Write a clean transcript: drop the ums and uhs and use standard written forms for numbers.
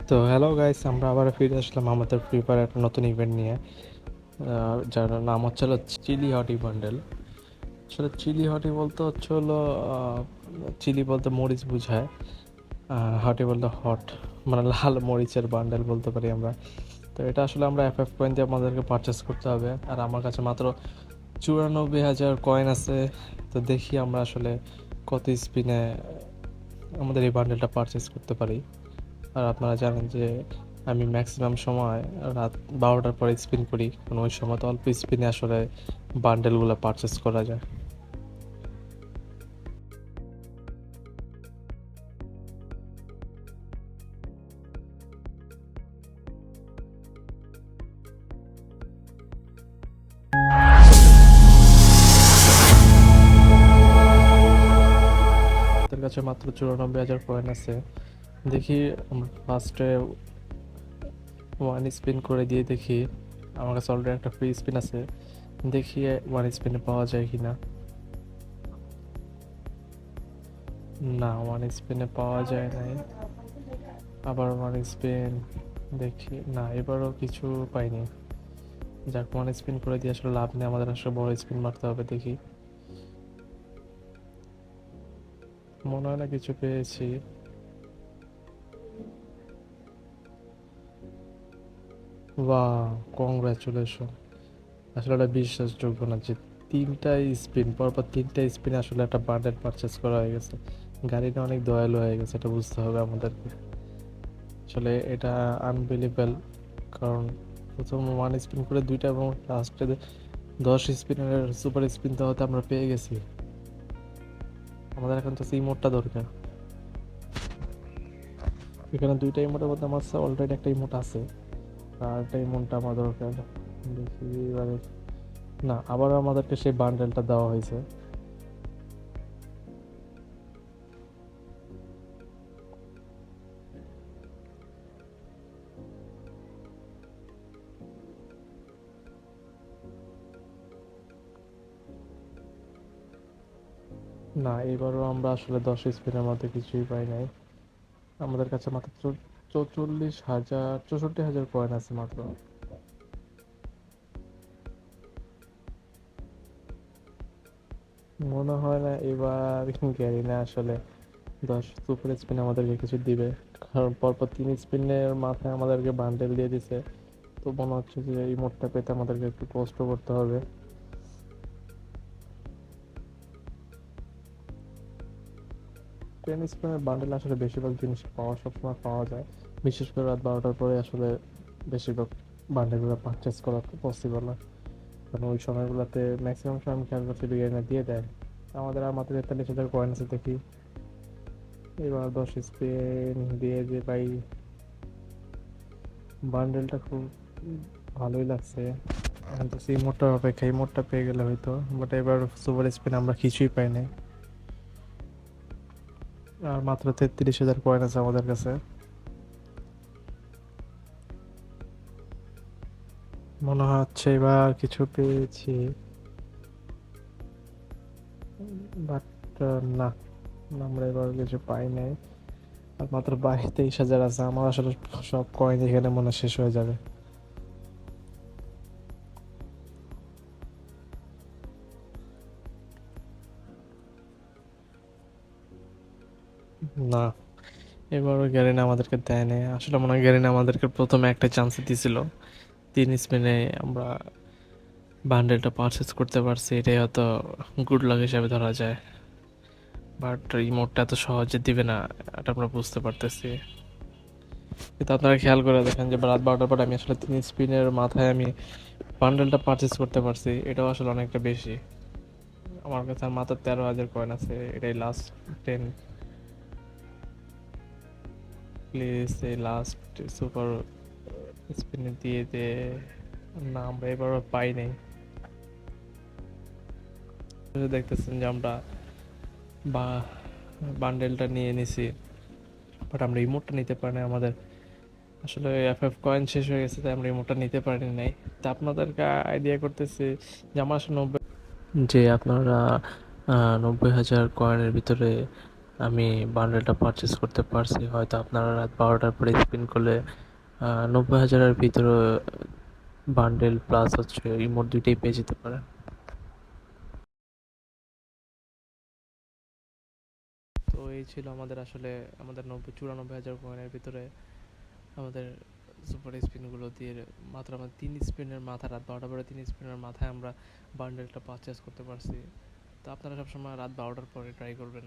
তো hello guys, আমরা আবার ফিরে আসলাম আমাদের ফ্রি ফায়ার একটা নতুন ইভেন্ট নিয়ে, যার নাম হচ্ছে হলো চিলি হটি বান্ডেল। আসলে চিলি হটি বলতে হচ্ছে হলো চিলি বলতে মরিচ বোঝায়, হটি বলতে হট, মানে লাল মরিচের বান্ডেল বলতে পারি আমরা। তো এটা আসলে আমরা FF কয়েন দিয়ে আমাদেরকে পারচেস করতে হবে, আর আমার কাছে মাত্র 94,000 কয়েন আছে। তো দেখি আমরা আসলে কত স্পিনে আমাদের এই বান্ডেলটা পারচেস করতে পারি। আর আপনারা জানেন যে আমি ম্যাক্সিমাম সময় রাত 12টার পরে স্পিন করি, কারণ ওই সময় তো অল্প স্পিনে আসলে বান্ডেলগুলো পারচেস করা যায়। আমাদের কাছে মাত্র 94,000 কয়েন আছে। দেখি আমরা ফার্স্টে ওয়ান স্পিন করে দিয়ে দেখি। আমার কাছে অলরেডি একটা ফ্রি স্পিন আছে, দেখি ওয়ান স্পিনে পাওয়া যায় কি না। না, ওয়ান স্পিনে পাওয়া যায় নাই। আবার ওয়ান স্পিন দেখি, না এবারও কিছু পাইনি। যাক, ওয়ান স্পিন করে দিয়ে আসলে লাভ নেই, আমাদের আসলে বড় স্পিন মারতে হবে। দেখি, মনে হয় না কিছু পেয়েছি। বাহ, কংগ্রাচুলেশন। আসলে এটা বিশ্বাসযোগ্য না যে তিনটা স্পিন পরপর, তিনটা স্পিন আসলে একটা বান্ডেল পারচেস করা হয়ে গেছে। গাড়িটা অনেক দয়ালু হয়ে গেছে, এটা বুঝতে হবে আমাদেরকে। আসলে এটা আনবিলিভেবল, কারণ প্রথম ওয়ান স্পিন করে দুইটা এবং লাস্টে 10 স্পিনের সুপার স্পিন তো হতে আমরা পেয়ে গেছি। আমাদের এখন তো সি মোডটা দরকার। এখানে দুইটা ইমোটের মধ্যে আমার অলরেডি একটা ইমোট আছে, আর একটা ইমোটটা আমার দরকার। দেখি এবারে, না আবারও আমাদেরকে সেই বান্ডেলটা দেওয়া হয়েছে। না, এবারও আমরা আসলে 10 স্পিনের মধ্যে কিছুই পাই নাই। আমাদের কাছে মাত্র 44,000 64,000 কয়েন আছে মাত্র। মনে হয় না এবার গ্যারি না আসলে 10 সুপার স্পিন আমাদেরকে কিছু দিবে, কারণ পরপর 3 স্পিনের মাথায় আমাদেরকে বান্ডেল দিয়ে দিছে। তো মনে হচ্ছে যে এই মোডটা পেতে আমাদেরকে একটু কষ্ট করতে হবে। 10 স্পিনের বান্ডেল আসলে বেশিরভাগ জিনিস সবসময় পাওয়া যায়, বিশেষ করে রাত 12টার পরে আসলে বেশিরভাগ বান্ডেলগুলো পারচেস করা পসিবল না, কারণ ওই সময়গুলোতে ম্যাক্সিমাম সময় আমি খেয়াল করছি বিরিয়ানি দিয়ে দেয়। আমাদের আর মাত্র 43,000 কয়েন আছে। দেখি এবার 10 স্পিন দিয়ে যে ভাই বান্ডেলটা খুব ভালোই লাগছে। এখন তো সেই মোডটার অপেক্ষা, এই মোডটা পেয়ে গেলে হয়তো, বাট এবার সুপার স্পিন আমরা কিছুই পাই নাই। আর মাত্র 33,000 কয়েন আছে আমাদের কাছে। মনে হচ্ছে এবার কিছু পেয়েছি, বাট না, আমরা এবার কিছু পাই নাই। আর মাত্র 22-23,000 আছে আমার। আসলে সব কয়েন এখানে মনে হয় শেষ হয়ে যাবে। না, এবারও গ্যারিনা আমাদেরকে দেয় নাই। আসলে মনে হয় গ্যারিনা আমাদেরকে প্রথমে একটা চান্স দিয়েছিল, 3 স্পিনে আমরা বান্ডেলটা পারচেস করতে পারছি, এটাই হয়তো গুড লাক হিসাবে ধরা যায়। বাট রিমোটটা এত সহজে দিবে না, এটা আমরা বুঝতে পারতেছি। কিন্তু আপনারা খেয়াল করে দেখেন যে রাত 12টার পর আমি আসলে 3 স্পিনের মাথায় আমি বান্ডেলটা পারচেস করতে পারছি, এটাও আসলে অনেকটা বেশি। আমার কাছে আর মাত্র 13,000 কয়েন আছে, এটাই লাস্ট 10। প্লিজ এই লাস্ট সুপার স্পিনে দিয়ে দে। না, আমরা এবারও পাই নাই। দেখতেছেন যে আমরা বা বান্ডেলটা নিয়ে নিছি, বাট আমরা ইমোটটা নিতে পারি না। আমাদের আসলে কয়েন শেষ হয়ে গেছে, তাই আমরা ইমোটটা নিতে পারি নাই। তা আপনাদেরকে আইডিয়া করতেছি যে আমার আসলে 90, যে আপনারা 90,000 কয়েনের ভিতরে আমি বান্ডেলটা পারচেস করতে পারছি। হয়তো আপনারা রাত 12টার পরে স্পিন করলে 90,000-এর ভিতরে বান্ডেল প্লাস হচ্ছে ইমোট দুইটাই পেয়ে যেতে পারেন। তো এই ছিল আমাদের আসলে আমাদের 94,000 কয়েনের ভিতরে আমাদের সুপার স্পিনগুলো দিয়ে মাত্র আমরা 3 স্পিনের মাথা রাত 12টার পরে 3 স্পিনের মাথায় আমরা বান্ডেলটা পারচেস করতে পারছি। তো আপনারা সবসময় রাত 12টার পরে ট্রাই করবেন।